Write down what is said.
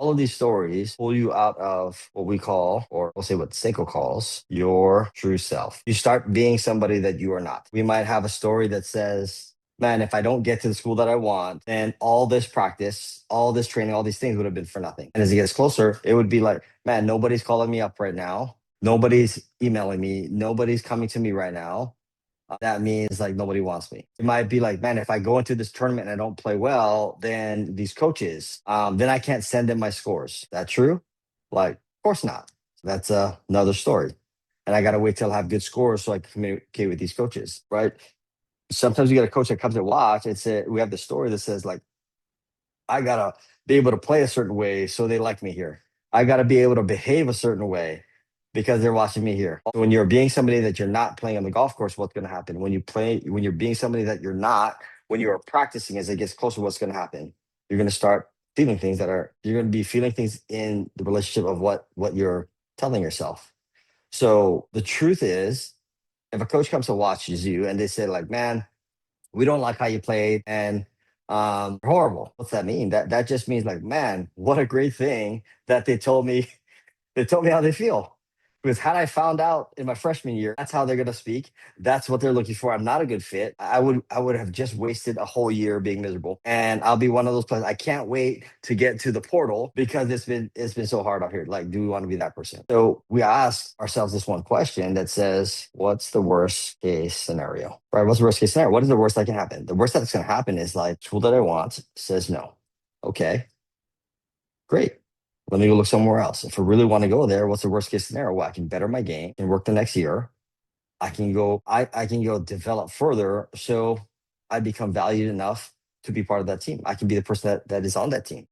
All of these stories pull you out of what we call, or we'll say what Seiko calls, your true self. You start being somebody that you are not. We might have a story that says, man, if I don't get to the school that I want, then all this practice, all this training, all these things would have been for nothing. And as it gets closer, it would be like, man, nobody's calling me up right now. Nobody's emailing me. Nobody's coming to me right now. That means like nobody wants me. It might be like, man, if I go into this tournament and I don't play well, then these coaches, then I can't send them my scores. That true? Like, of course not. That's another story. And I got to wait till I have good scores so I can communicate with these coaches, right? Sometimes you get a coach that comes and watch. We have the story that says like, I gotta be able to play a certain way so they like me here. I gotta be able to behave a certain way because they're watching me here. When you're being somebody that you're not playing on the golf course, what's gonna happen? When you're being somebody that you're not, when you're practicing as it gets closer, what's gonna happen? You're gonna start feeling things you're gonna be feeling things in the relationship of what you're telling yourself. So the truth is, if a coach comes to watches you and they say like, man, we don't like how you played and horrible. What's that mean? That just means like, man, what a great thing that they told me how they feel. Because had I found out in my freshman year, that's how they're gonna speak. That's what they're looking for. I'm not a good fit. I would have just wasted a whole year being miserable. And I'll be one of those players. I can't wait to get to the portal because it's been so hard out here. Like, do we want to be that person? So we ask ourselves this one question that says, what's the worst case scenario? Right? What's the worst case scenario? What is the worst that can happen? The worst that's gonna happen is like school that I want says no. Okay, great. Let me go look somewhere else. If I really want to go there, what's the worst case scenario? Well, I can better my game and work the next year. I can go develop further so I become valued enough to be part of that team. I can be the person that is on that team.